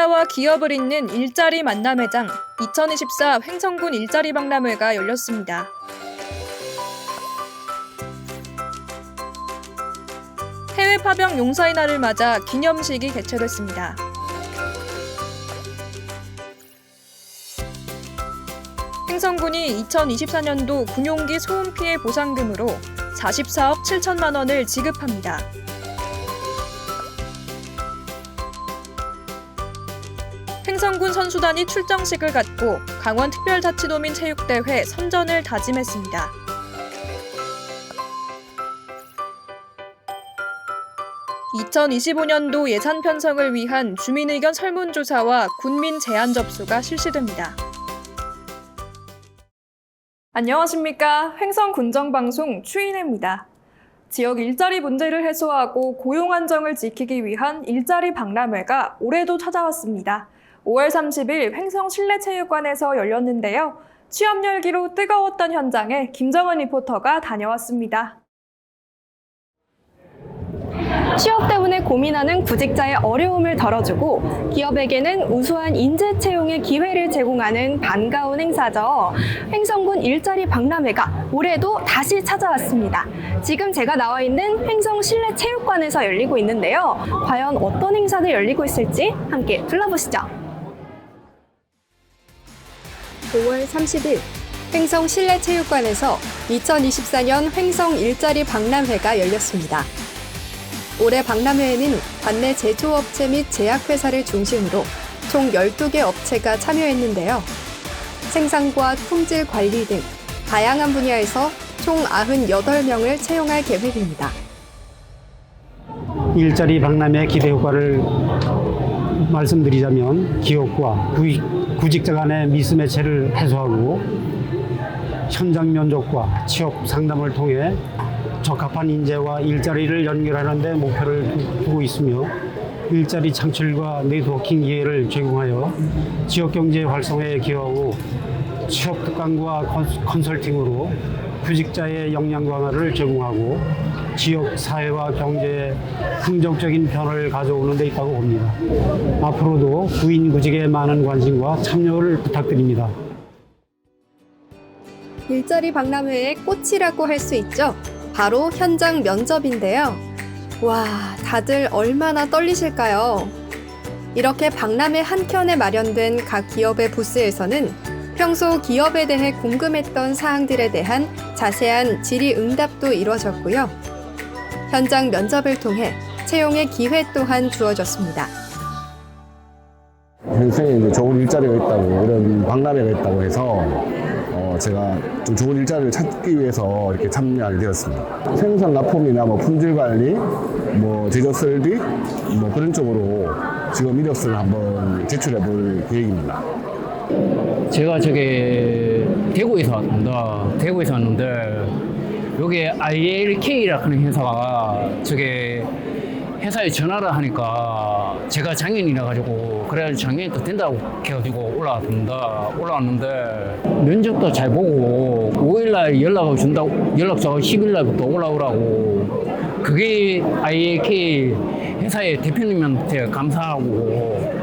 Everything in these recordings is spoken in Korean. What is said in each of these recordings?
구직자와 기업을 잇는 일자리 만남회장 2024 횡성군 일자리 박람회가 열렸습니다. 해외 파병 용사의 날을 맞아 기념식이 개최됐습니다. 횡성군이 2024년도 군용기 소음 피해 보상금으로 44억 7천만 원을 지급합니다. 횡성군 선수단이 출정식을 갖고 강원특별자치도민 체육대회 선전을 다짐했습니다. (2025년도) 예산 편성을 위한 주민의견 설문조사와 군민 제안 접수가 실시됩니다. 안녕하십니까. 횡성군정방송 추인혜입니다. 지역 일자리 문제를 해소하고 고용 안정을 지키기 위한 일자리 박람회가 올해도 찾아왔습니다. 5월 30일 횡성 실내체육관에서 열렸는데요. 취업 열기로 뜨거웠던 현장에 김정은 리포터가 다녀왔습니다. 취업 때문에 고민하는 구직자의 어려움을 덜어주고 기업에게는 우수한 인재 채용의 기회를 제공하는 반가운 행사죠. 횡성군 일자리 박람회가 올해도 다시 찾아왔습니다. 지금 제가 나와 있는 횡성 실내체육관에서 열리고 있는데요. 과연 어떤 행사들 열리고 있을지 함께 둘러보시죠. 5월 30일 횡성 실내체육관에서 2024년 횡성 일자리 박람회가 열렸습니다. 올해 박람회에는 관내 제조업체 및 제약회사를 중심으로 총 12개 업체가 참여했는데요. 생산과 품질 관리 등 다양한 분야에서 총 98명을 채용할 계획입니다. 일자리 박람회 기대 효과를 말씀드리자면 기업과 구직자 간의 미스매치를 해소하고 현장 면접과 취업 상담을 통해 적합한 인재와 일자리를 연결하는 데 목표를 두고 있으며 일자리 창출과 네트워킹 기회를 제공하여 지역경제 활성화에 기여하고 취업 특강과 컨설팅으로 구직자의 역량 강화를 제공하고 지역 사회와 경제에 긍정적인 변화를 가져오는 데 있다고 봅니다. 앞으로도 구인 구직에 많은 관심과 참여를 부탁드립니다. 일자리 박람회의 꽃이라고 할 수 있죠. 바로 현장 면접인데요. 와, 다들 얼마나 떨리실까요? 이렇게 박람회 한켠에 마련된 각 기업의 부스에서는 평소 기업에 대해 궁금했던 사항들에 대한 자세한 질의응답도 이루어졌고요. 현장 면접을 통해 채용의 기회 또한 주어졌습니다. 횡성에 이제 좋은 일자리가 있다고, 이런 박람회가 있다고 해서 제가 좀 좋은 일자리를 찾기 위해서 이렇게 참여하게 되었습니다. 생산 납품이나 품질 관리, 제조 설비, 그런 쪽으로 지금 이력서를 한번 제출해 볼 계획입니다. 제가 대구에서 왔는데 여기 ILK라는 회사가 회사에 전화를 하니까 제가 장애인이라 가지고 그래가지고 장애인도 된다고 해가지고 올라왔는데 면접도 잘 보고 5일날 연락을 준다고 연락처가 10일날부터 올라오라고. 그게 IAK 회사의 대표님한테 감사하고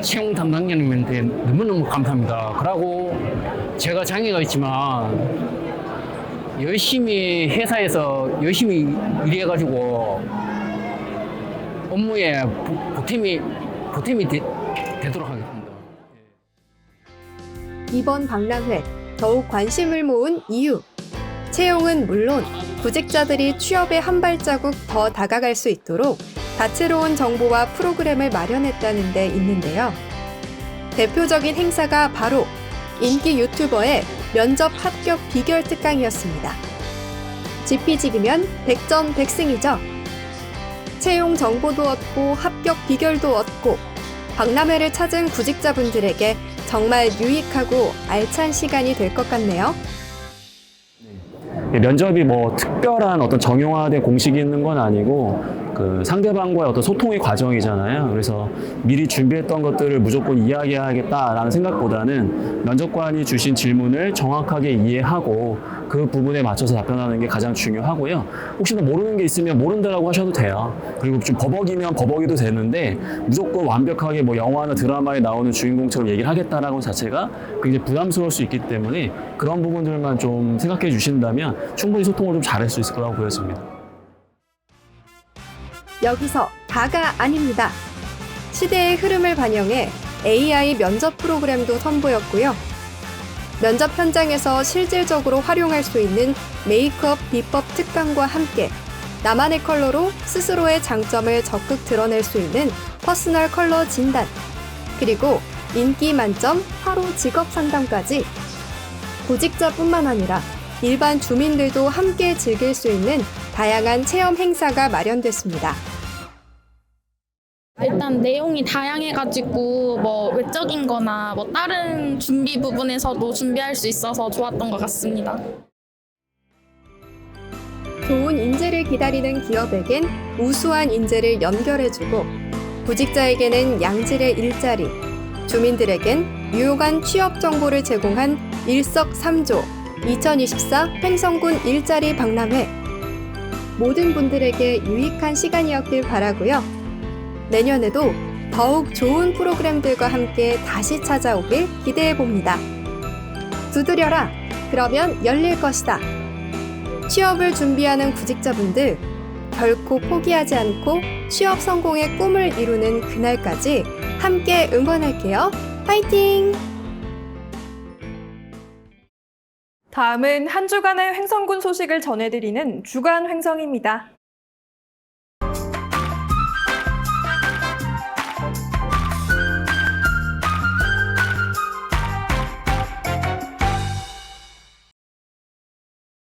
채용 담당자님한테 너무너무 감사합니다. 그러고 제가 장애가 있지만 열심히 회사에서 열심히 일해가지고 업무에 보탬이 되도록 하겠습니다. 이번 박람회 더욱 관심을 모은 이유. 채용은 물론 구직자들이 취업에 한 발자국 더 다가갈 수 있도록 다채로운 정보와 프로그램을 마련했다는 데 있는데요. 대표적인 행사가 바로 인기 유튜버의 면접 합격 비결 특강이었습니다. 지피지기면 100점 100승이죠. 채용 정보도 얻고 합격 비결도 얻고 박람회를 찾은 구직자분들에게 정말 유익하고 알찬 시간이 될 것 같네요. 면접이 특별한 어떤 정형화된 공식이 있는 건 아니고 그 상대방과의 어떤 소통의 과정이잖아요. 그래서 미리 준비했던 것들을 무조건 이야기해야겠다라는 생각보다는 면접관이 주신 질문을 정확하게 이해하고 그 부분에 맞춰서 답변하는 게 가장 중요하고요. 혹시나 모르는 게 있으면 모른다라고 하셔도 돼요. 그리고 좀 버벅이면 버벅이도 되는데 무조건 완벽하게 뭐 영화나 드라마에 나오는 주인공처럼 얘기를 하겠다라는 것 자체가 굉장히 부담스러울 수 있기 때문에 그런 부분들만 좀 생각해 주신다면 충분히 소통을 좀 잘할 수 있을 거라고 보여집니다. 여기서 다가 아닙니다. 시대의 흐름을 반영해 AI 면접 프로그램도 선보였고요. 면접 현장에서 실질적으로 활용할 수 있는 메이크업 비법 특강과 함께 나만의 컬러로 스스로의 장점을 적극 드러낼 수 있는 퍼스널 컬러 진단, 그리고 인기 만점 하루 직업 상담까지 구직자뿐만 아니라 일반 주민들도 함께 즐길 수 있는 다양한 체험 행사가 마련됐습니다. 일단 내용이 다양해가지고 뭐 외적인 거나 뭐 다른 준비 부분에서도 준비할 수 있어서 좋았던 것 같습니다. 좋은 인재를 기다리는 기업에겐 우수한 인재를 연결해주고 구직자에게는 양질의 일자리, 주민들에겐 유용한 취업 정보를 제공한 일석삼조 2024 횡성군 일자리 박람회. 모든 분들에게 유익한 시간이었길 바라고요. 내년에도 더욱 좋은 프로그램들과 함께 다시 찾아오길 기대해봅니다. 두드려라! 그러면 열릴 것이다. 취업을 준비하는 구직자분들, 결코 포기하지 않고 취업 성공의 꿈을 이루는 그날까지 함께 응원할게요. 파이팅! 다음은 한 주간의 횡성군 소식을 전해드리는 주간 횡성입니다.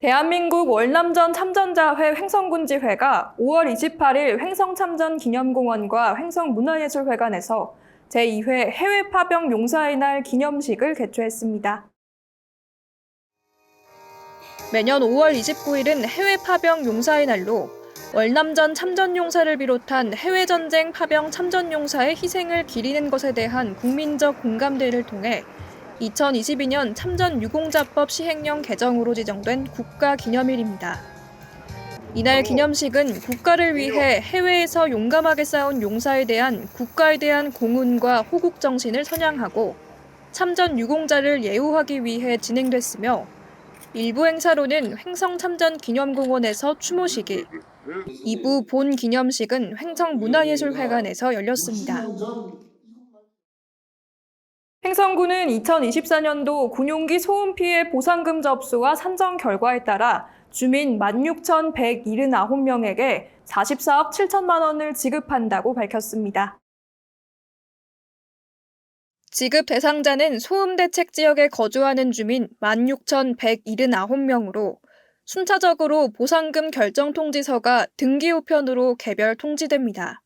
대한민국 월남전 참전자회 횡성군지회가 5월 28일 횡성참전기념공원과 횡성문화예술회관에서 제2회 해외 파병 용사의 날 기념식을 개최했습니다. 매년 5월 29일은 해외 파병 용사의 날로 월남전 참전용사를 비롯한 해외전쟁 파병 참전용사의 희생을 기리는 것에 대한 국민적 공감대를 통해 2022년 참전유공자법 시행령 개정으로 지정된 국가기념일입니다. 이날 기념식은 국가를 위해 해외에서 용감하게 싸운 용사에 대한 국가에 대한 공훈과 호국 정신을 선양하고 참전유공자를 예우하기 위해 진행됐으며 일부 행사로는 횡성참전기념공원에서 추모식이, 2부 본 기념식은 횡성문화예술회관에서 열렸습니다. 횡성군은 2024년도 군용기 소음 피해 보상금 접수와 산정 결과에 따라 주민 16,179명에게 44억 7천만 원을 지급한다고 밝혔습니다. 지급 대상자는 소음 대책 지역에 거주하는 주민 16,179명으로 순차적으로 보상금 결정 통지서가 등기 우편으로 개별 통지됩니다.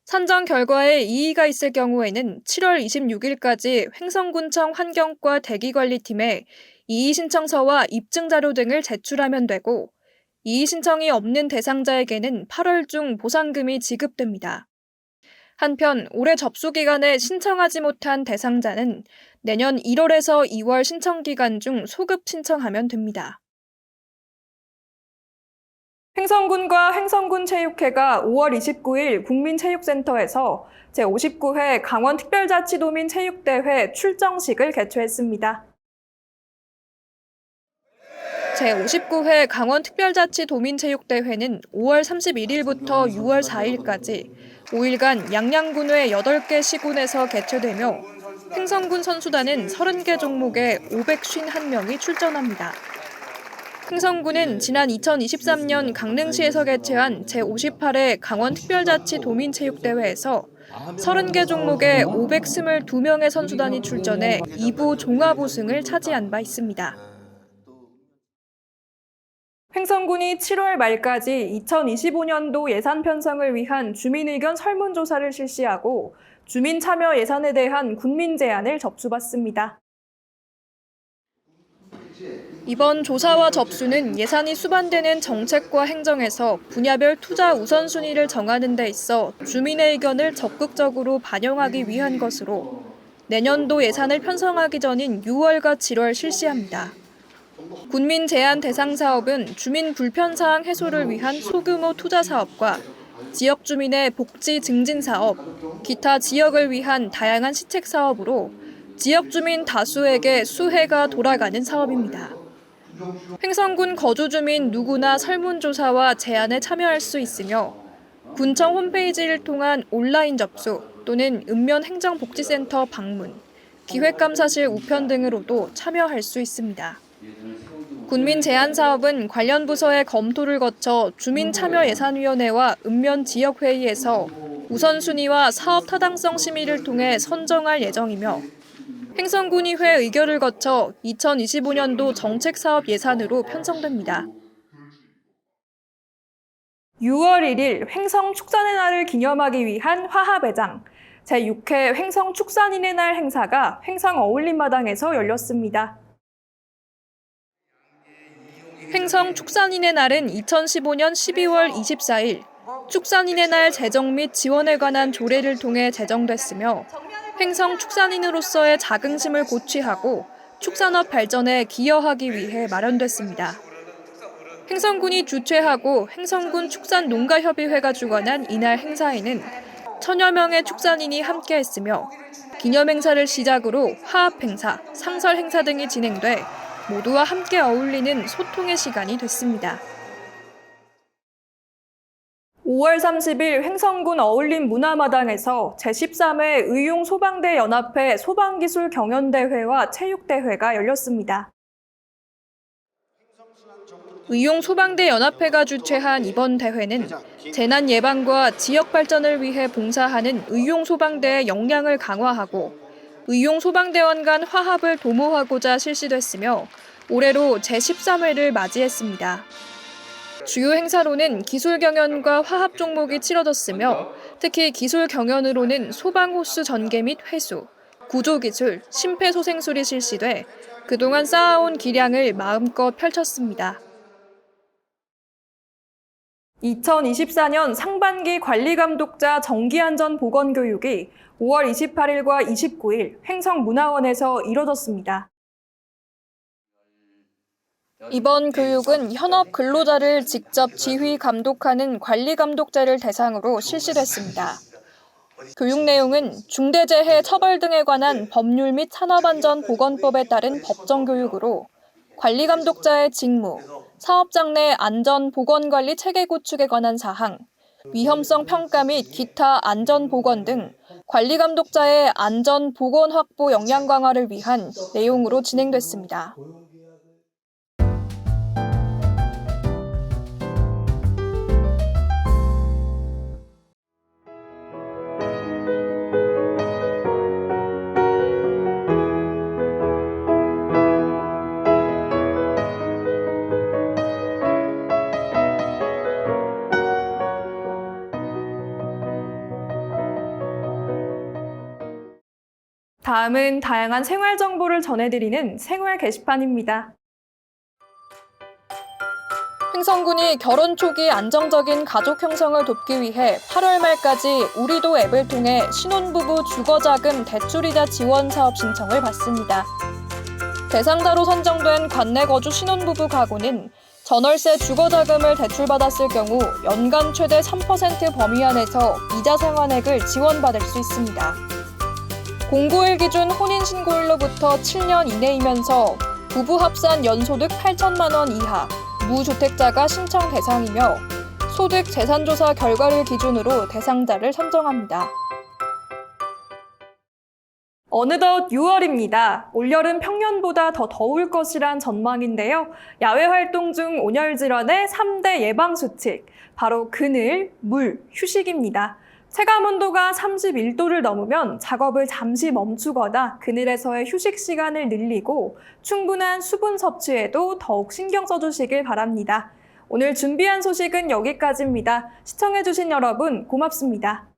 산정 결과에 이의가 있을 경우에는 7월 26일까지 횡성군청 환경과 대기관리팀에 이의 신청서와 입증 자료 등을 제출하면 되고 이의 신청이 없는 대상자에게는 8월 중 보상금이 지급됩니다. 한편 올해 접수 기간에 신청하지 못한 대상자는 내년 1월에서 2월 신청 기간 중 소급 신청하면 됩니다. 횡성군과 횡성군체육회가 5월 29일 국민체육센터에서 제59회 강원특별자치도민체육대회 출정식을 개최했습니다. 제59회 강원특별자치도민체육대회는 5월 31일부터 6월 4일까지 5일간 양양군의 8개 시군에서 개최되며 횡성군 선수단은 30개 종목에 551명이 출전합니다. 횡성군은 지난 2023년 강릉시에서 개최한 제58회 강원특별자치도민체육대회에서 30개 종목에 522명의 선수단이 출전해 2부 종합 우승을 차지한 바 있습니다. 횡성군이 7월 말까지 2025년도 예산 편성을 위한 주민의견 설문조사를 실시하고 주민 참여 예산에 대한 군민 제안을 접수받습니다. 이번 조사와 접수는 예산이 수반되는 정책과 행정에서 분야별 투자 우선순위를 정하는 데 있어 주민의 의견을 적극적으로 반영하기 위한 것으로 내년도 예산을 편성하기 전인 6월과 7월 실시합니다. 군민 제한 대상 사업은 주민 불편 사항 해소를 위한 소규모 투자 사업과 지역 주민의 복지 증진 사업, 기타 지역을 위한 다양한 시책 사업으로 지역 주민 다수에게 수혜가 돌아가는 사업입니다. 횡성군 거주 주민 누구나 설문조사와 제안에 참여할 수 있으며 군청 홈페이지를 통한 온라인 접수 또는 읍면행정복지센터 방문, 기획감사실 우편 등으로도 참여할 수 있습니다. 군민 제안 사업은 관련 부서의 검토를 거쳐 주민참여예산위원회와 읍면지역회의에서 우선순위와 사업 타당성 심의를 통해 선정할 예정이며 횡성군의회 의결을 거쳐 2025년도 정책사업 예산으로 편성됩니다. 6월 1일 횡성축산의 날을 기념하기 위한 화합회장, 제6회 횡성축산인의 날 행사가 횡성 어울림마당에서 열렸습니다. 횡성축산인의 날은 2015년 12월 24일 축산인의 날 제정 및 지원에 관한 조례를 통해 제정됐으며 횡성축산인으로서의 자긍심을 고취하고 축산업 발전에 기여하기 위해 마련됐습니다. 횡성군이 주최하고 횡성군 축산농가협의회가 주관한 이날 행사에는 천여 명의 축산인이 함께했으며 기념 행사를 시작으로 화합 행사, 상설 행사 등이 진행돼 모두와 함께 어울리는 소통의 시간이 됐습니다. 5월 30일 횡성군 어울림 문화마당에서 제13회 의용소방대 연합회 소방기술 경연대회와 체육대회가 열렸습니다. 의용소방대 연합회가 주최한 이번 대회는 재난 예방과 지역 발전을 위해 봉사하는 의용소방대의 역량을 강화하고 의용소방대원 간 화합을 도모하고자 실시됐으며 올해로 제13회를 맞이했습니다. 주요 행사로는 기술 경연과 화합 종목이 치러졌으며 특히 기술 경연으로는 소방호스 전개 및 회수, 구조기술, 심폐소생술이 실시돼 그동안 쌓아온 기량을 마음껏 펼쳤습니다. 2024년 상반기 관리감독자 정기안전보건교육이 5월 28일과 29일 횡성문화원에서 이뤄졌습니다. 이번 교육은 현업 근로자를 직접 지휘 감독하는 관리감독자를 대상으로 실시됐습니다. 교육 내용은 중대재해 처벌 등에 관한 법률 및 산업안전보건법에 따른 법정교육으로 관리감독자의 직무, 사업장 내 안전보건관리 체계 구축에 관한 사항, 위험성 평가 및 기타 안전보건 등 관리감독자의 안전보건 확보 역량 강화를 위한 내용으로 진행됐습니다. 다음은 다양한 생활 정보를 전해드리는 생활 게시판입니다. 횡성군이 결혼 초기 안정적인 가족 형성을 돕기 위해 8월 말까지 우리도 앱을 통해 신혼부부 주거자금 대출이자 지원 사업 신청을 받습니다. 대상자로 선정된 관내 거주 신혼부부 가구는 전월세 주거자금을 대출받았을 경우 연간 최대 3% 범위 안에서 이자 상환액을 지원받을 수 있습니다. 공고일 기준 혼인신고일로부터 7년 이내이면서 부부 합산 연소득 8천만 원 이하, 무주택자가 신청 대상이며 소득 재산조사 결과를 기준으로 대상자를 선정합니다. 어느덧 6월입니다. 올여름 평년보다 더 더울 것이란 전망인데요. 야외 활동 중 온열 질환의 3대 예방 수칙, 바로 그늘, 물, 휴식입니다. 체감 온도가 31도를 넘으면 작업을 잠시 멈추거나 그늘에서의 휴식 시간을 늘리고 충분한 수분 섭취에도 더욱 신경 써주시길 바랍니다. 오늘 준비한 소식은 여기까지입니다. 시청해주신 여러분 고맙습니다.